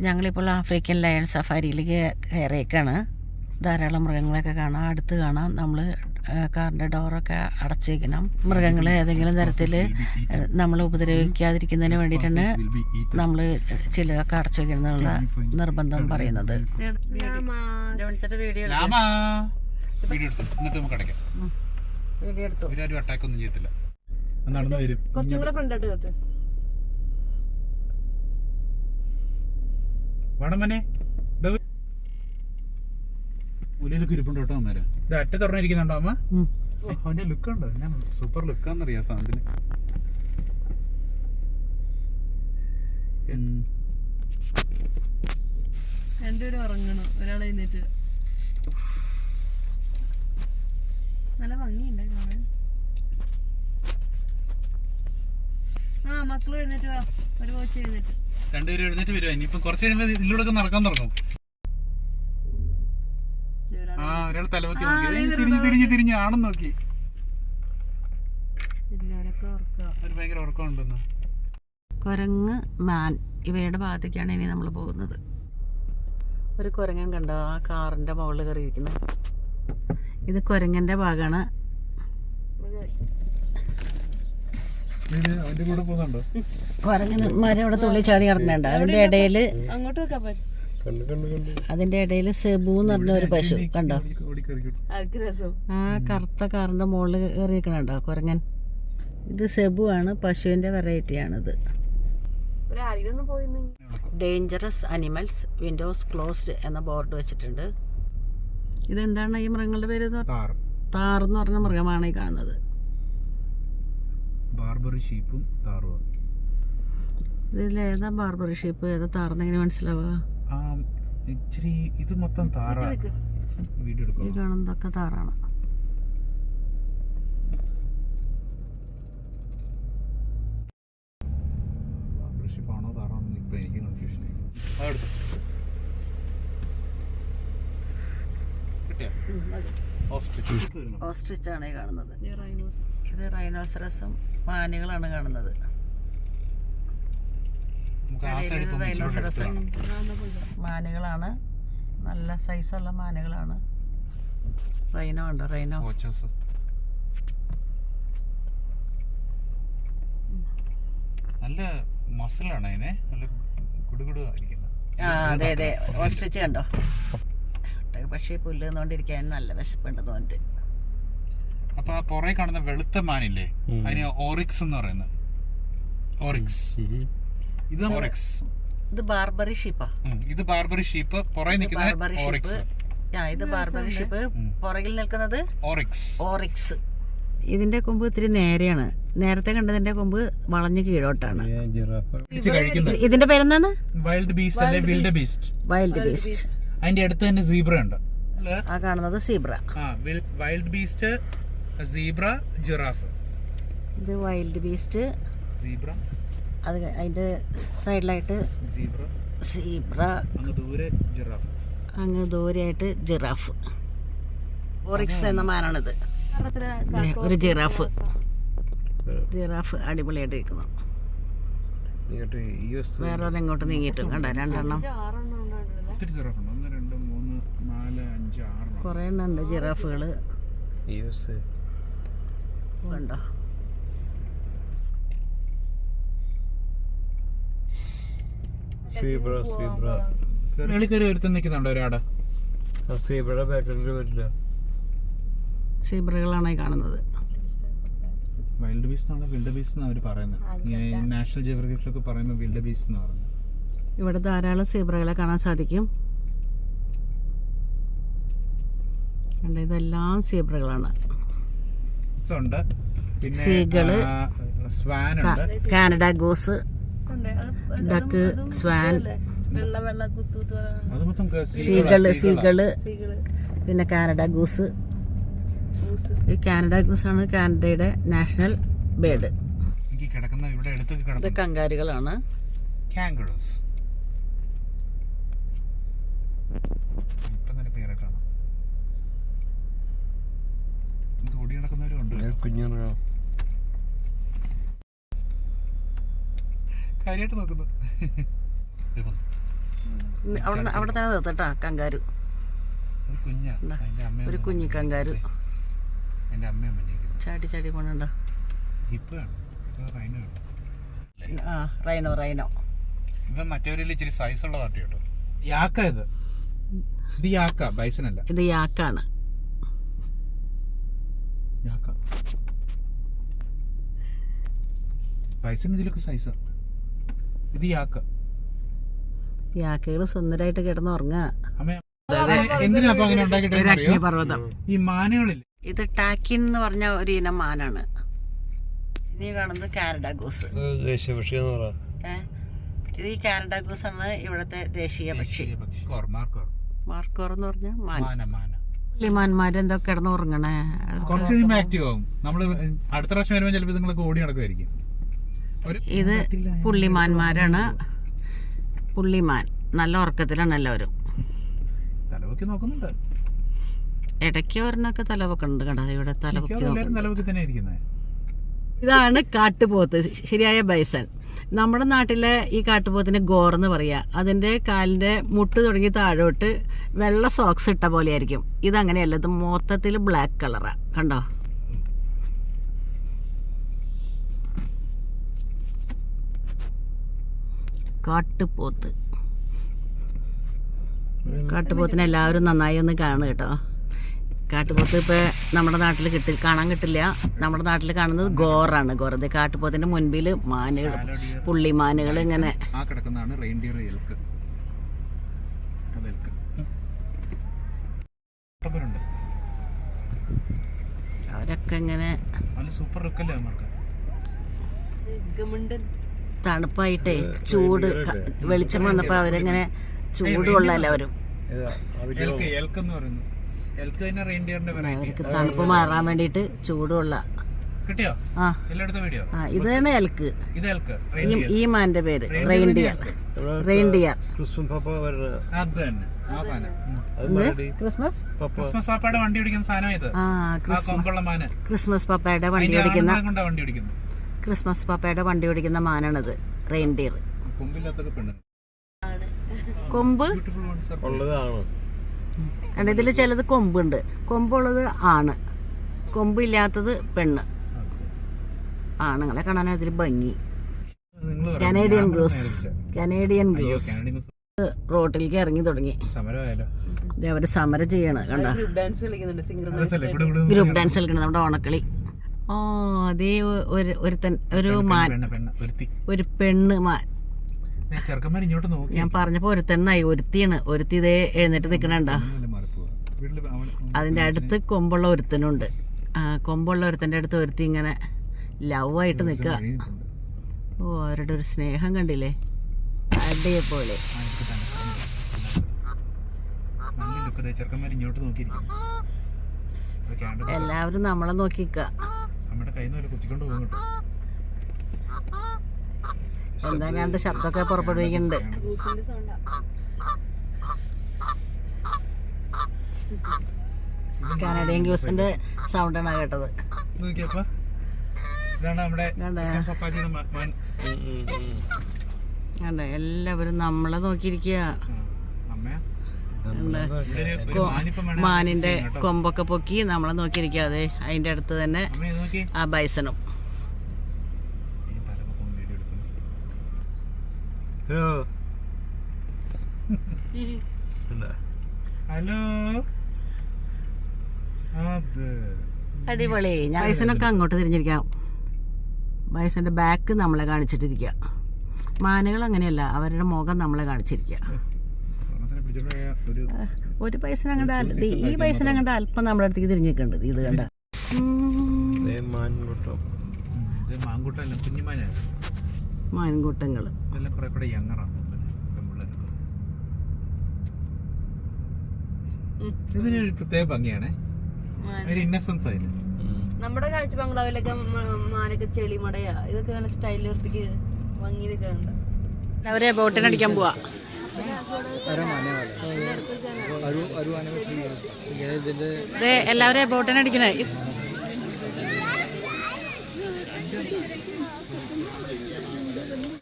ഞങ്ങളിപ്പോൾ African lion സഫാരിയിലേക്ക് കയറിയേക്കാണ്. ധാരാളം മൃഗങ്ങളെയൊക്കെ കാണാം, അടുത്ത് കാണാം. നമ്മൾ കാറിൻ്റെ ഡോറൊക്കെ അടച്ചു വയ്ക്കണം. മൃഗങ്ങളെ ഏതെങ്കിലും തരത്തിൽ നമ്മൾ ഉപദ്രവിക്കാതിരിക്കുന്നതിന് വേണ്ടിയിട്ടാണ് നമ്മൾ ചിലതൊക്കെ അടച്ചു വയ്ക്കണമെന്നുള്ള നിർബന്ധം പറയുന്നത്. ഉള്ളിലൊക്കെ ഇരിപ്പുണ്ട് കേട്ടോ അമ്മേരെ. അറ്റ തുറന്നിരിക്കുന്നുണ്ടോ അമ്മ? അവന്റെ ലുക്ക് ഉണ്ടോ? ഞാൻ സൂപ്പർ ലുക്കാന്നറിയാം സാധനത്തിന്. രണ്ടുപേരും ഉറങ്ങണം, ഒരാളെ എഴുന്നേറ്റ്. നല്ല ഭംഗിയുണ്ട് കാണാൻ. മക്കളും എഴുന്നേറ്റ് വാ, ഒരു കോച്ച് എഴുന്നേറ്റ്. രണ്ടുപേരും എഴുന്നേറ്റ് വരുവാ. ഇനിയിപ്പം കുറച്ച് കഴിയുമ്പോൾ ഇതിലൂടെ നടക്കാൻ തുടങ്ങും. ഒരാൾ തലവൊക്കെ തിരിഞ്ഞ് ആണെന്ന് നോക്കി. ഒരു ഭയങ്കര ഉറക്കമുണ്ടെന്ന്. കുരങ്ങ്, മാൻ ഇവയുടെ ഭാഗത്തേക്കാണ് ഇനി നമ്മൾ പോകുന്നത്. ഒരു കുരങ്ങൻ കണ്ടോ ആ കാറിൻ്റെ മുകളിൽ കയറിയിരിക്കുന്നത്? ഇത് കുരങ്ങൻ്റെ ഭാഗമാണ്. കുരങ്ങന് മരം ഇവിടെ തുള്ളി ചാടി ഇറങ്ങണ്ട. അതിന്റെ ഇടയിൽ സെബു എന്ന് പറഞ്ഞ ഒരു പശു കണ്ടോ? ആ കറുത്ത കാറിന്റെ മുകളിൽ കയറിയിരിക്കണുണ്ടോ കുരങ്ങൻ? ഇത് സെബു ആണ്, പശുവിന്റെ വെറൈറ്റിയാണിത്. ഡേഞ്ചറസ് അനിമൽസ്, വിൻഡോസ് ക്ലോസ്ഡ് എന്ന ബോർഡ് വെച്ചിട്ടുണ്ട്. ഇതെന്താണ് ഈ മൃഗങ്ങളുടെ പേര്? താറെന്ന് പറഞ്ഞ മൃഗമാണ് ഈ കാണുന്നത്. ബാർബറി ഷീപ്പും താറും. ഇതിലേതാ ബാർബറി ഷീപ്പ്, ഏതാ താറെന്ന് എങ്ങനെ മനസ്സിലാവുക? ഇച്ചിരി ഇത് മൊത്തം താറാ. വീഡിയോ എടുക്കാം. ഈ കാണുന്നതൊക്കെ താറാണ്. ബാർബറി ഷീപ്പാണോ താറാണോ ഇപ്പൊ എനിക്ക് കൺഫ്യൂഷൻ ആയി. ഓസ്ട്രിച്ച് ആണ് ഈ കാണുന്നത്. ഇത് റൈനോസറസും മാനുകളാണ് കാണുന്നത്. റൈനോസറസും മാനുകളാണ്, നല്ല സൈസുള്ള മാനുകളാണ്. റൈനോ ഉണ്ടോ? റൈനോ നല്ല മസിലാണ് അതിനെ, നല്ല കുടുകുടായിരിക്കുന്നത്. അതെ അതെ, ഓസ്ട്രിച്ച് കണ്ടോ? പക്ഷേ പുല്ല് തിന്നുകൊണ്ടിരിക്കാൻ നല്ല വിശപ്പുണ്ടെന്ന് പറഞ്ഞിട്ട്. അപ്പൊ ആ പുറകെ കാണുന്ന വെളുത്ത മാനില്ലേ, അതിന് ഓറിക്സ് എന്ന് പറയുന്നത്. ഓറിക്സ്. ഇത് ഓറിക്സ്. ഇത് ബാർബറി ഷീപ്പാ. ഇത് ബാർബറി ഷീപ്പ്. പുറകെ നിൽക്കുന്നത് ഓറിക്സ്. ഇത് ബാർബറി ഷീപ്പ്, പുറകിൽ നിൽക്കുന്നത് ഓറിക്സ്. ഓറിക്സ്. ഇതിന്റെ കൊമ്പ് ഇത്തിരി നേരെയാണ്. നേരത്തെ കണ്ടതിന്റെ കൊമ്പ് വളഞ്ഞു കീഴോട്ടാണ്. ഇതിന്റെ പേരെന്താണ്? വൈൽഡ് ബീസ്റ്റ് അല്ലെ വിൽഡ് ബീസ്റ്റ്. Wild beast. അതിന്റെ അടുത്ത് തന്നെ സീബ്ര ഉണ്ട്. ആ കാണുന്നത് zebra. Wild beast, zebra, giraffe. ഇത് വൈൽഡ് ബീസ്റ്റ്, സീബ്ര. അത് അതിന്റെ സൈഡിലായിട്ട് സീബ്ര, അങ്ങ് ദൂരെയായിട്ട് ജിറാഫ്. ഓറിക്സ് എന്ന മാനാണിത്. ഒരു ജിറാഫ്. ജിറാഫ് അടിപൊളിയായിട്ട് ഇരിക്കുന്നു. വേറെ എങ്ങോട്ട് നീങ്ങിയിട്ടും കണ്ടോ? രണ്ടെണ്ണം. കുറെ എണ്ണം ഉണ്ട് ജിറാഫുകള് കണ്ടോ? സീബ്രകളാണ് കാണുന്നത്. വൈൽഡ് ബീസ്റ്റ് എന്നാണ് വിൽഡ് ബീസ്റ്റ് അവർ പറയുന്നത്. നാഷണൽ ജിയോഗ്രഫിയിലൊക്കെ പറയുമ്പോൾ വിൽഡ് ബീസ്റ്റ് എന്ന് പറയുന്നത്. ഇവിടെ ധാരാളം സീബ്രകളെ കാണാൻ സാധിക്കും. ഇതെല്ലാം സീബ്രകളാണ്. സീകള്, കാനഡ ഗൂസ്, ഡക്ക്, സ്വാൻ, സീകള്, പിന്നെ കാനഡ ഗൂസ്. ഈ കാനഡ ഗൂസാണ് കാനഡയുടെ നാഷണൽ ബേർഡ്. ഇത് കങ്കാരുകളാണ്. കാര്യമായിട്ട് നോക്കുന്നു. അവിടെ തന്നെ നിർത്തട്ടാ കങ്കാരു. ഒരു കുഞ്ഞാ, അതിന്റെ അമ്മ ഒരു കുഞ്ഞി കങ്കാരു അതിന്റെ അമ്മയും ചാടി ചാടി പോണുണ്ടോ. Rhino rhino. ഇവ മറ്റവരിൽ ഇച്ചിരി സൈസ് ഉള്ള പാർട്ടി കേട്ടോ. യാക്ക ഇത് യാക്ക, ബൈസനല്ല. ഇത് യാക്കാണ്. യാക്ക ബൈസൺ ഇതിലൊക്കെ സൈസാ. ഇത് യാക്ക. യാക്കകള് സുന്ദരായിട്ട് കിടന്ന് ഉറങ്ങാ. എന്തിനാ അപ്പൊ അങ്ങനെ ഉണ്ടാക്കിയിട്ട് പർവ്വതം. ഈ മാനുകളില്ല. ഇത് ടാക്കിൻ എന്ന് പറഞ്ഞ ഒരു ഇനം മാനാണ്. ഇനി കാണുന്നത് കാനഡാഗൂസ്. ഇത് ഈ കാനഡാഗൂസ് ആണ് ഇവിടുത്തെ ദേശീയ പക്ഷി. മാർക്കോർ എന്ന് പറഞ്ഞ പുള്ളിമാന്മാരെന്തോ കിടന്ന് ഉറങ്ങണേ. കുറച്ച് കഴിയുമ്പോൾ ആക്റ്റീവ് ആവും. നമ്മള് അടുത്ത പ്രാവശ്യം വരുമ്പോൾ ചിലപ്പോൾ നിങ്ങൾക്ക് ഓടി നടക്കുമായിരിക്കും. ഇത് പുള്ളിമാന്മാരാണ്. പുള്ളിമാൻ നല്ല ഉറക്കത്തിലാണ് എല്ലാവരും. തലവൊക്കെ നോക്കുന്നുണ്ട്. ഇടയ്ക്ക് ഒരെണ്ണൊക്കെ തലവൊക്കുന്നുണ്ട്. കണ്ടോ ഇവിടെ തലവൊക്കെ തന്നെ ഇരിക്കുന്നത്. ഇതാണ് കാട്ടുപോത്ത്, ശരിയായ ബൈസൺ. നമ്മുടെ നാട്ടിലെ ഈ കാട്ടുപോത്തിന് ഗോർന്ന് പറയാ. അതിന്റെ കാലിന്റെ മുട്ട് തുടങ്ങി താഴോട്ട് വെള്ള സോക്സ് ഇട്ട പോലെ ആയിരിക്കും. ഇതങ്ങനെയല്ല, ഇത് മൊത്തത്തിൽ ബ്ലാക്ക് കളറാ. കണ്ടോ? കാട്ടുപോത്ത്. കാട്ടുപോത്തിനെ എല്ലാവരും നന്നായി ഒന്ന് കാണുക കേട്ടോ. കാട്ടുപോത്ത് ഇപ്പൊ നമ്മുടെ നാട്ടിൽ കാണാൻ കിട്ടില്ല. നമ്മുടെ നാട്ടിൽ കാണുന്നത് ഗോറാണ്. ഗോർ. ഇത് കാട്ടുപോത്തിന്റെ മുൻപിൽ മാനുകൾ, പുള്ളിമാനുകൾ ഇങ്ങനെ. അവരൊക്കെ ഇങ്ങനെ തണുപ്പായിട്ടേ ചൂട് വെളിച്ചം വന്നപ്പോ അവരിങ്ങനെ ചൂട് കൊള്ള എല്ലാവരും. അവർക്ക് തണുപ്പ് മാറാൻ വേണ്ടിട്ട് ചൂടുള്ള. ഇതാണ് എൽക്ക്. ഈ മാന്റെ പേര് റെയിൻഡിയർ. റെയിൻഡിയർ. ക്രിസ്മസ് പാപ്പയുടെ വണ്ടി ഓടിക്കുന്ന സാധനം ഇത്. ക്രിസ്മസ് പാപ്പയുടെ വണ്ടി ഓടിക്കുന്ന ക്രിസ്മസ് പാപ്പയുടെ വണ്ടി ഓടിക്കുന്ന മാനാണിത്, റെയിൻഡിയർ. കൊമ്പ് കണ്ട, ഇതിൽ ചിലത് കൊമ്പുണ്ട്. കൊമ്പുള്ളത് ആണ്, കൊമ്പില്ലാത്തത് പെണ്ണ്. ആണുങ്ങളെ കാണാൻ അതിൽ ഭംഗി. Canadian goose. കനേഡിയൻ ഗൂസ് റോട്ടിലേക്ക് ഇറങ്ങി തുടങ്ങി. അവര് സമരം ചെയ്യണം. കണ്ട, ഗ്രൂപ്പ് ഡാൻസ് കളിക്കണം. നമ്മുടെ ഓണക്കളി. ഓ, അതേ ഒരുത്തൻ, ഒരു മാൻ, ഒരു പെണ്ണ് മാൻ. ഞാൻ പറഞ്ഞപ്പോ ഒരുത്തന്നായി. ഒരുത്തിയാണ്. ഒരുത്തി ഇതേ എഴുന്നേറ്റ് നിക്കണണ്ട. അതിന്റെ അടുത്ത് കൊമ്പുള്ള ഒരുത്തനുണ്ട്. കൊമ്പുള്ള ഒരുത്തന്റെ അടുത്ത് ഒരുത്തി ഇങ്ങനെ ലവ് ആയിട്ട് നിക്ക. ഓ, അവരുടെ ഒരു സ്നേഹം കണ്ടില്ലേ, അടിയെപ്പോലെ. എല്ലാവരും നമ്മളെ നോക്കിക്ക. എന്താ കണ്ട് ശബ്ദമൊക്കെ പുറപ്പെടുവിക്കുന്നുണ്ട്. കനഡിയൻ ഗ്യൂസിന്റെ സൗണ്ടാണ് കേട്ടത്. കണ്ട, എല്ലാവരും നമ്മളെ നോക്കിയിരിക്കുക. മാനിന്റെ കൊമ്പൊക്കെ പൊക്കി നമ്മളെ നോക്കിയിരിക്കാതെ. അതിന്റെ അടുത്ത് തന്നെ ആ ബൈസണും. ഹലോ, അടിപൊളി. ബൈസനൊക്കെ അങ്ങോട്ട് തിരിഞ്ഞിരിക്കാം. ബൈസന്റെ ബാക്ക് നമ്മളെ കാണിച്ചിട്ടിരിക്കുക. മാനുകൾ അങ്ങനെയല്ല, അവരുടെ മുഖം നമ്മളെ കാണിച്ചിരിക്കുക. ഒരു പൈസ അങ്ങോട്ട്, ഈ പൈസ അങ്ങോട്ട് അല്പം നമ്മുടെ അടുത്തേക്ക് തിരിഞ്ഞിരിക്കുന്നുണ്ട്. ഇത് കണ്ട മാൻകൂട്ടങ്ങള്. ഇതിനൊരു പ്രത്യേക ഭംഗിയാണ്, ഒരു ഇന്നസെൻസ് അതിന്. നമ്മുടെ കാഴ്ച ബംഗ്ലാവിലൊക്കെ മാനൊക്കെ ചെളിമടയാ. ഇതൊക്കെ നല്ല സ്റ്റൈലിൽ വൃത്തിക്ക് ഭംഗിയിലൊക്കെ ഉണ്ട്. അവരെ ബോട്ടിനടിക്കാൻ പോവാ. എല്ലാവരെയും ബോട്ടിനടിക്കണേ.